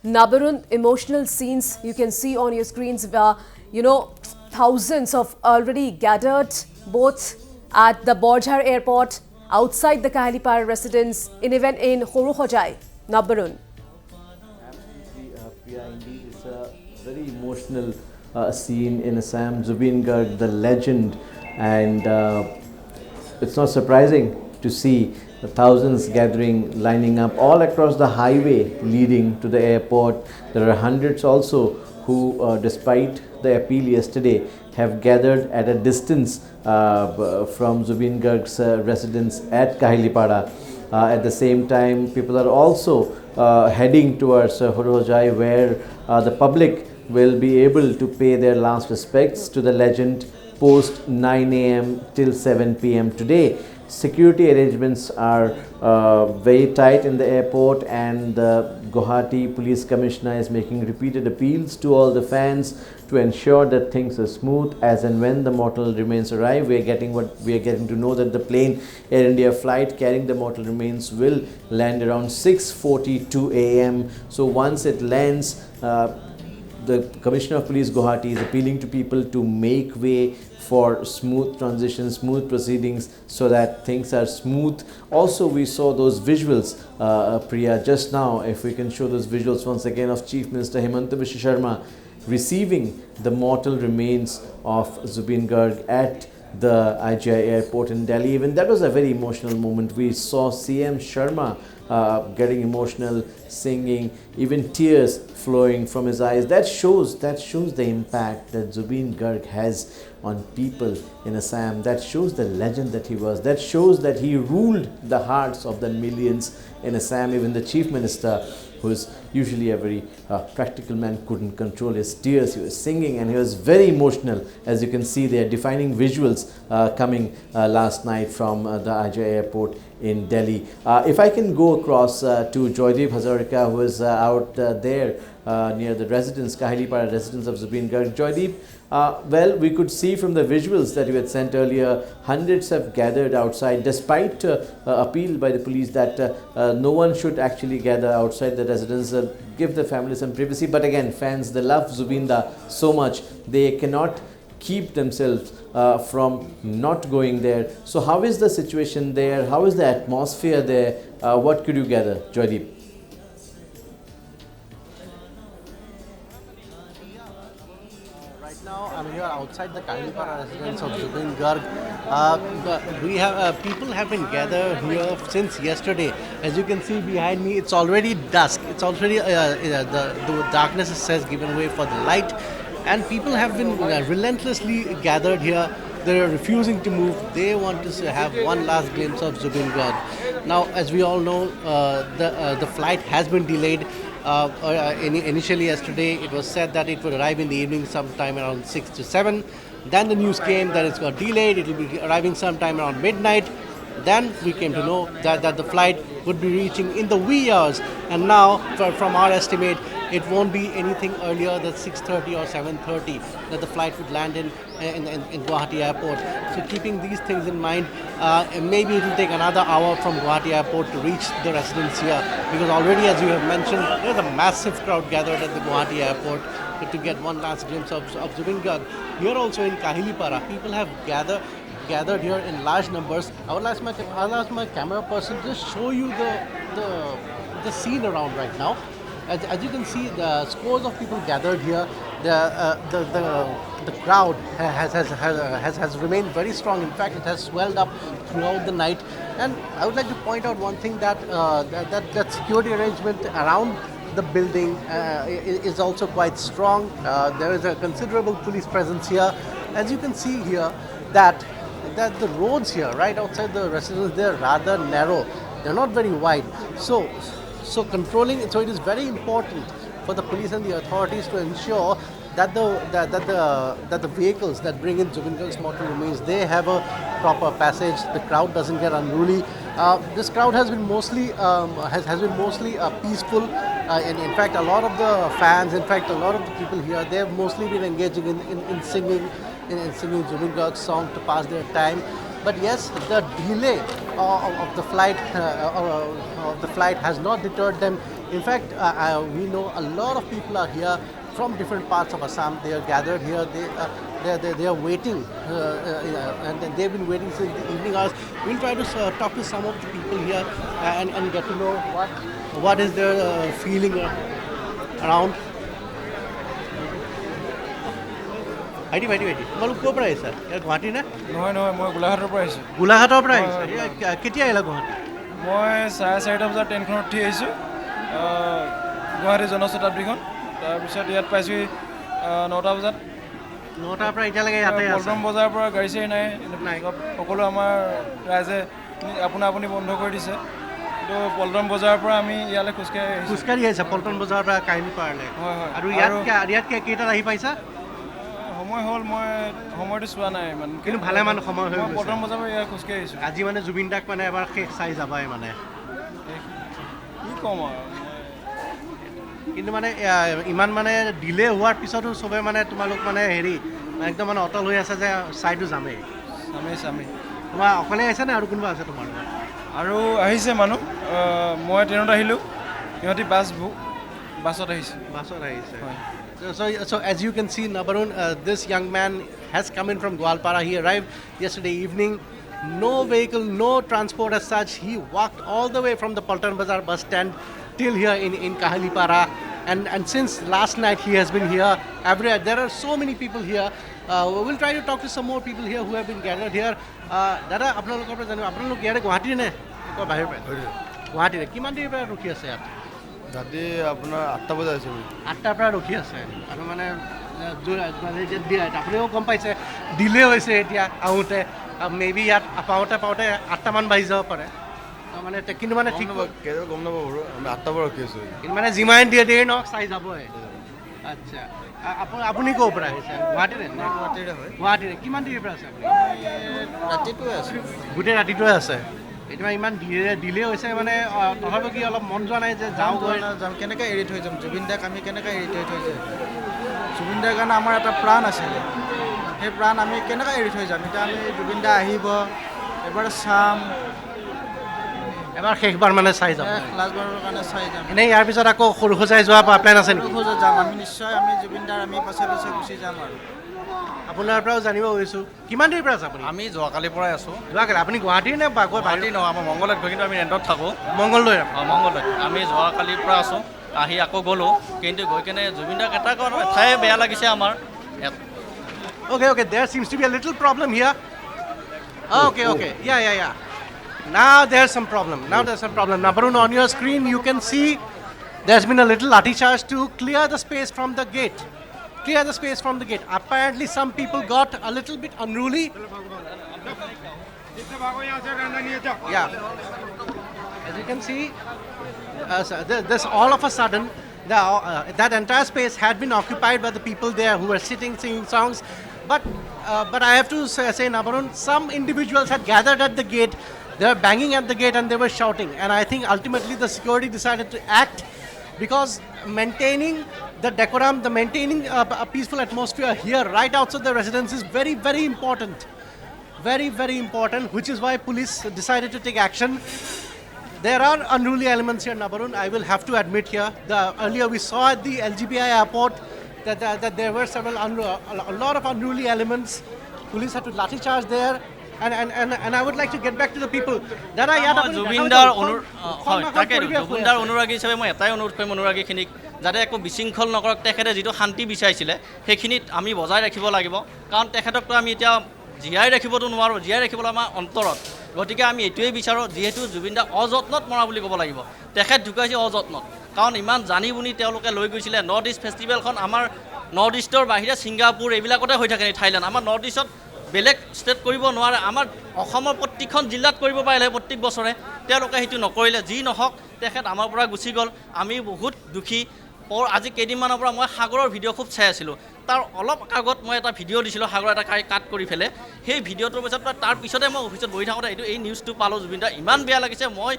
Nabarun, emotional scenes you can see on your screens where, thousands of already gathered both at the Borjhar airport, outside the Kahilipara residence, in event in Horuhojai, Nabarun. Absolutely, Priya, indeed, it's a very emotional scene in Assam. Zubeen Garg, the legend, and it's not surprising to see the thousands gathering, lining up all across the highway leading to the airport. There are hundreds also who, despite the appeal yesterday, have gathered at a distance from Zubeen Garg's residence at Kahilipara. At the same time, people are also heading towards Horojai, where the public will be able to pay their last respects to the legend post 9 a.m. till 7 p.m. today. Security arrangements are very tight in the airport, and the Guwahati Police Commissioner is making repeated appeals to all the fans to ensure that things are smooth as and when the mortal remains arrive. We are getting to know that the plane Air India flight carrying the mortal remains will land around 6:42 a.m. So once it lands, the Commissioner of Police Guwahati is appealing to people to make way for smooth transition, smooth proceedings, so that things are smooth. Also, we saw those visuals, Priya, just now. If we can show those visuals once again of Chief Minister Hemanta Biswa Sharma receiving the mortal remains of Zubeen Garg at the IGI airport in Delhi. Even that was a very emotional moment. We saw CM Sharma getting emotional, singing, even tears flowing from his eyes. That shows the impact that Zubeen Garg has on people in Assam. That shows the legend that he was. That shows that he ruled the hearts of the millions in Assam. Even the Chief Minister, who is usually a very practical man, couldn't control his tears. He was singing and he was very emotional. As you can see, they are defining visuals coming last night from the IGI airport in Delhi. If I can go across to Joydeep Hazarika, who is out there near the residence, Kahilipara residence of Zubeen Garg. Joydeep, well, we could see from the visuals that you had sent earlier, hundreds have gathered outside, despite appeal by the police that no one should actually gather outside the residence, give the family some privacy. But again, fans, they love Zubinda so much, they cannot keep themselves from not going there. So how is the situation there? How is the atmosphere there? What could you gather, Joydeep? Right now, I'm here outside the Kahilipara residence of Zubeen Garg. People have been gathered here since yesterday. As you can see behind me, it's already dusk. It's already the darkness has given way for the light, and people have been relentlessly gathered here. They are refusing to move. They want to have one last glimpse of Zubeen Garg. Now, as we all know, the flight has been delayed. Initially yesterday, it was said that it would arrive in the evening sometime around 6 to 7. Then the news came that it's got delayed. It will be arriving sometime around midnight. Then we came to know that the flight would be reaching in the wee hours. And now, from our estimate, it won't be anything earlier than 6:30 or 7:30 that the flight would land in Guwahati Airport. So keeping these things in mind, maybe it will take another hour from Guwahati Airport to reach the residence here, because already, as you have mentioned, there's a massive crowd gathered at the Guwahati Airport to get one last glimpse of Zubeen Garg. Here also in Kahilipara, people have gathered here in large numbers. I'll ask my camera person to just show you the scene around right now. As you can see, the scores of people gathered here. The crowd has remained very strong. In fact, it has swelled up throughout the night. And I would like to point out one thing, that that security arrangement around the building is also quite strong. There is a considerable police presence here. As you can see here, that the roads here right outside the residence, they're rather narrow. They're not very wide. So it is very important for the police and the authorities to ensure that the vehicles that bring in Zubeen Garg's mortal remains, they have a proper passage. The crowd doesn't get unruly. This crowd has been mostly peaceful. In fact, a lot of the fans, a lot of the people here, they have mostly been engaging in singing Zubeen Garg's song to pass their time. But yes, the delay of the flight has not deterred them. In fact, we know a lot of people are here from different parts of Assam. They are gathered here. They are waiting, and they've been waiting since the evening hours. We'll try to talk to some of the people here and get to know what is their feeling around. ভাইটি তোমালোক ক'ৰ পৰা আহিছা ইয়াৰ গুৱাহাটী নে নহয় মই গোলাঘাটৰ পৰা আহিছোঁ গোলাঘাটৰ পৰা আহিছা কেতিয়া আহিলা গুৱাহাটী মই 4:30 বজাত ট্ৰেইনখনত উঠি আহিছোঁ গুৱাহাটী জনশতাব্দীখন তাৰপিছত ইয়াত পাইছোঁ 9টা বজাত 9টাৰ পৰা এতিয়ালৈকে ইয়াতে আছে পল্টন বজাৰৰ পৰা গাড়ী চাড়ী নাই সকলো আমাৰ ৰাইজে আপুনি বন্ধ কৰি দিছে তো পল্টন বজাৰৰ পৰা আমি ইয়ালৈ খোজকাঢ়ি আহিছে পল্টন বজাৰৰ পৰা কাহিলীপাৰালৈ হয় আৰু ইয়াত কেইটাত আহি পাইছা সময় হ'ল মই সময়টো চোৱা নাই মানে কিন্তু ভালে মানে সময় হৈ গৈছে পল্টন বজাৰৰ পৰা ইয়াত খোজকাঢ়ি আহিছোঁ আজি মানে জুবিন দাক মানে এবাৰ শেষ চাই যাবাই মানে কি ক'ম আৰু কিন্তু মানে ইমান মানে ডিলে হোৱাৰ পিছতো চবে মানে তোমালোক মানে হেৰি একদম মানে অটল হৈ আছে যে চাইটো যামেই তোমাৰ অকলে আহিছে নে আৰু কোনোবা আছে তোমাৰ আৰু আহিছে মানুহ মই ট্ৰেইনত আহিলোঁ সিহঁতি বাছত আহিছে So as you can see, Nabarun, this young man has come in from Gwalpara. He arrived yesterday evening. No vehicle, no transport as such. He walked all the way from the Paltan Bazar bus stand till here in Kahilipara. And since last night he has been here. There are so many people here. We'll try to talk to some more people here who have been gathered here. Dada, আপোনালোকৰ পৰা জানো আপোনালোক ইয়াৰে গুৱাহাটীৰ নে বাহিৰৰ পৰা গুৱাহাটীৰে কিমান দেৰিৰ পৰা ৰখি আছে ইয়াত ৰাতি আপোনাৰ 8টা বজাত আহিছোঁ 8টাৰ পৰা ৰখি আছে আৰু মানে আপুনিও গম পাইছে ডিলে হৈছে এতিয়া আহোঁতে মেবি ইয়াত পাওঁতে 8টামান বাজি যাব পাৰে মানে কিন্তু মানে ঠিক গম নাপাব আমি 8টাৰ পৰা ৰখি আছোঁ কিন্তু মানে যিমান দেৰি নহওক চাই যাবই আচ্ছা আপুনি ক'ৰ পৰা আহিছে গুৱাহাটীৰে গুৱাহাটীৰে কিমান দেৰিৰ পৰা আছে আপুনি ৰাতিপুৱাই আছোঁ গোটেই ৰাতিটোৱে আছে এতিয়া ইমান ডিলে হৈছে মানে তথাপিও কি অলপ মন যোৱা নাই যে যাম কেনেকৈ এৰি থৈ যাম জুবিন দাক আমি কেনেকৈ এৰি থৈ যাম জুবিন দাৰ কাৰণে আমাৰ এটা প্ৰাণ আছিলে সেই প্ৰাণ আমি কেনেকৈ এৰি থৈ যাম এতিয়া আমি জুবিন দা আহিব এবাৰ চাম এবাৰ শেষবাৰ মানে চাই যাম লাষ্টবাৰৰ কাৰণে চাই যাম এনেই ইয়াৰ পিছত আকৌ সৰু সজাই যোৱা প্লেন আছে নেকি সৰুসজাই যাম আমি নিশ্চয় আমি জুবিন দাৰ আমি পাছে গুচি যাম আৰু আপোনাৰ পৰাও জানিব খুজিছোঁ কিমান দেৰিৰ পৰা আছে আপুনি আমি যোৱাকালিৰ পৰাই আছোঁ যোৱাকালি আপুনি গুৱাহাটীৰ নে গুৱাহাটী নহয় আমাৰ মংগলদৈত কিন্তু আমি ৰেণ্টত থাকোঁ মংগলদৈ মংগলদৈত আমি যোৱাকালিৰ পৰা আছোঁ আহি আকৌ গ'লোঁ কিন্তু গৈ কেনে জুবিন দাক এটা ঠাই বেয়া লাগিছে আমাৰ Okay, there seems to be a little problem here. Okay. Yeah. Now there's some problem. Nabarun, on your screen you can see there's been a little lathi charge to clear the space from the gate. Apparently some people got a little bit unruly. Yeah. As you can see, this all of a sudden, that entire space had been occupied by the people there who were sitting, singing songs. But I have to say, Nabarun, some individuals had gathered at the gate. They were banging at the gate and they were shouting. And I think ultimately the security decided to act because maintaining the decorum, maintaining a peaceful atmosphere here right outside the residence is very, very important. Very, very important, which is why police decided to take action. There are unruly elements here, Nabarun. I will have to admit here. Earlier we saw at the LGBI airport that there were a lot of unruly elements. Police had to lathi charge there. And I would like to get back to the people. জুবিনদাৰ অনুৰাগী হিচাপে মই এটাই অনুৰোধ কৰিম অনুৰাগীখিনিক যাতে একো বিশৃংখল নকৰক তেখেতে যিটো শান্তি বিচাৰিছিলে সেইখিনিত আমি বজাই ৰাখিব লাগিব কাৰণ তেখেতকতো আমি এতিয়া জীয়াই ৰাখিবতো নোৱাৰোঁ জীয়াই ৰাখিবলৈ আমাৰ অন্তৰত গতিকে আমি এইটোৱেই বিচাৰোঁ যিহেতু জুবিন দা অযত্নত মৰা বুলি ক'ব লাগিব তেখেত ঢুকাইছে অযত্নত কাৰণ ইমান জানি বুনি তেওঁলোকে লৈ গৈছিলে নৰ্থ ইষ্ট ফেষ্টিভেলখন আমাৰ নৰ্থ ইষ্টৰ বাহিৰে ছিংগাপুৰ এইবিলাকতে হৈ থাকে থাইলেণ্ড আমাৰ নৰ্থ ইষ্টত বেলেগ ষ্টেট কৰিব নোৱাৰে আমাৰ অসমৰ প্ৰত্যেকখন জিলাত কৰিব পাৰিলে প্ৰত্যেক বছৰে তেওঁলোকে সেইটো নকৰিলে যি নহওক তেখেত আমাৰ পৰা গুচি গ'ল আমি বহুত দুখী আজি কেইদিনমানৰ পৰা মই সাগৰৰ ভিডিঅ' খুব চাই আছিলোঁ তাৰ অলপ আগত মই এটা ভিডিঅ' দিছিলোঁ সাগৰ এটা কাট কৰি পেলাই সেই ভিডিঅ'টোৰ পিছত তাৰ পিছতে মই অফিচত বহি থাকোঁতে এই নিউজটো পালোঁ জুবিন দা ইমান বেয়া লাগিছে মই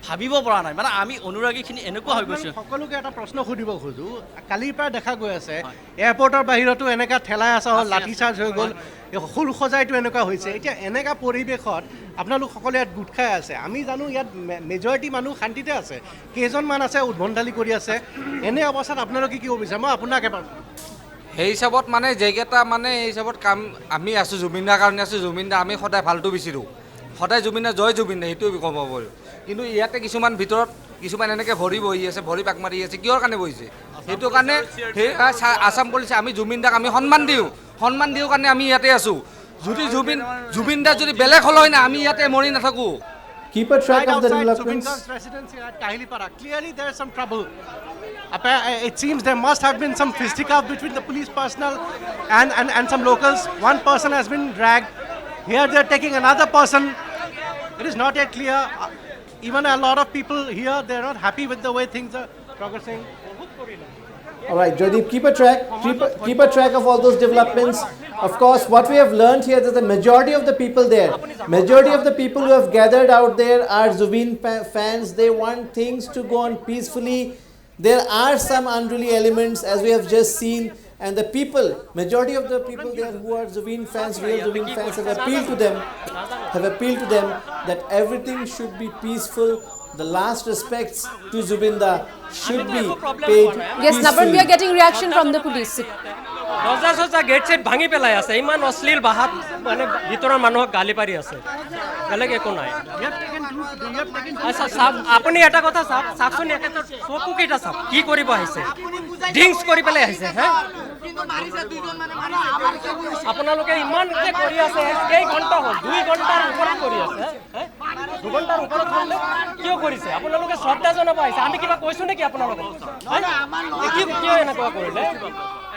ভাবিব পৰা নাই মানে আমি অনুৰাগীখিনি এনেকুৱা হৈ গৈছোঁ সকলোকে এটা প্ৰশ্ন সুধিব খোজোঁ কালিৰ পৰা দেখা গৈ আছে এয়াৰপৰ্টৰ বাহিৰতো এনেকুৱা ঠেলাই আছে লাঠি চাৰ্জ হৈ গ'ল হুল সজাইটো এনেকুৱা হৈছে এতিয়া এনেকুৱা পৰিৱেশত আপোনালোক সকলোৱে ইয়াত গোট খাই আছে আমি জানো ইয়াত মেজৰিটি মানুহ শান্তিতে আছে কেইজনমান আছে উদ্ভণ্ডালি কৰি আছে এনে অৱস্থাত আপোনালোকে কি ক'ব বিচাৰে মই আপোনাক এবাৰ সেই হিচাপত মানে যেইকেইটা মানে এই হিচাপত কাম আমি আছোঁ জুবিন দাৰ কাৰণে আছোঁ জুবিন দা আমি সদায় ভালটো বিচাৰোঁ সদায় জুবিন দা জয় জুবিন দা সেইটোৱে ক'ব পাৰোঁ কিন্তু ইয়াতে কিছুমান ভিতৰত কিছুমান এনেকৈ ভৰি বহি আছে ভৰি পাক মাৰি আছে কিহৰ কাৰণে বহিছে সেইটো কাৰণে সেই আছাম পুলিচে আমি জুবিন দাক আমি সন্মান দিওঁ কাৰণে আমি ইয়াতে আছোঁ যদি জুবিন দা যদি বেলেগ হ'ল হয় না আমি ইয়াতে মৰি নাথাকোঁ Keep a track right of the outside Zubeen developments. Garg's residence here at Kahilipara. Clearly there is some trouble. It seems there must have been some fisticuff between the police personnel and some locals. One person has been dragged. Here they are taking another person. It is not yet clear. Even a lot of people here, they are not happy with the way things are progressing. All right, Joydeep, keep a track of all those developments. Of course, what we have learned here is that the majority of the people who have gathered out there are Zubeen fans. They want things to go on peacefully. There are some unruly elements, as we have just seen, and the majority of the people there who are Zubeen fans, real Zubeen fans, have appealed to them that everything should be peaceful. The last respects to Zubeen da should be paid. Yes, Naban, we are peacefully. getting reaction from the police. দৰ্জা চৰ্জা gate চেট ভাঙি পেলাই আছে ইমান অশ্লীল ভাষাত মানে ভিতৰৰ মানুহক গালি পাৰি আছে বেলেগ একো নাই আচ্ছা চাওক আপুনি এটা কথা চাওকচোন একেটা চকু কেইটা চাওক কি কৰিব আহিছে ড্ৰিংকছ কৰি পেলাই আহিছে হে আপোনালোকে ইমান যে কৰি আছে কেই ঘণ্টা হ'ল 2 ঘণ্টাৰ ওপৰত কৰি আছে 2 ঘণ্টাৰ ওপৰত হ'লে কিয় কৰিছে আপোনালোকে শ্ৰদ্ধা জনাব আহিছে আমি কিবা কৈছো নেকি আপোনালোকক কিয় এনেকুৱা কৰিলে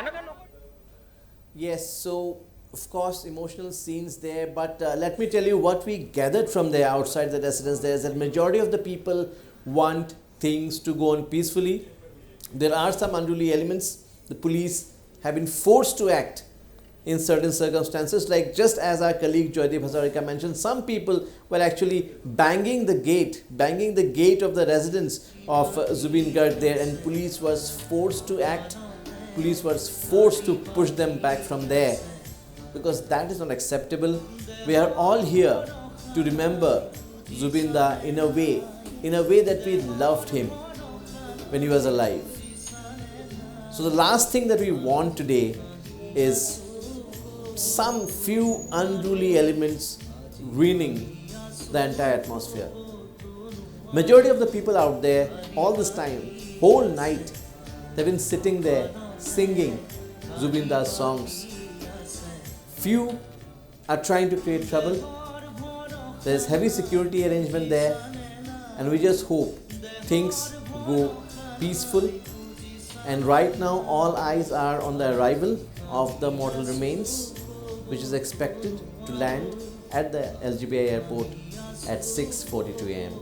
এনেকুৱা Yes, so of course emotional scenes there, but let me tell you what we gathered from there outside the residence there is that majority of the people want things to go on peacefully. There are some unruly elements. The police have been forced to act in certain circumstances, like just as our colleague Joydeep Hazarika mentioned, some people were actually banging the gate of the residence of Zubeen Garg there, and police was forced to act. Police was forced to push them back from there because that is not acceptable. We are all here to remember Zubeen da in a way that we loved him when he was alive. So the last thing that we want today is some few unruly elements ruining the entire atmosphere. Majority of the people out there all this time, whole night, they've been sitting there singing Zubeen Da's songs. Few are trying to create trouble. There's heavy security arrangement there, and we just hope things go peaceful. And right now all eyes are on the arrival of the mortal remains, which is expected to land at the LGBI airport at 6:42 a.m.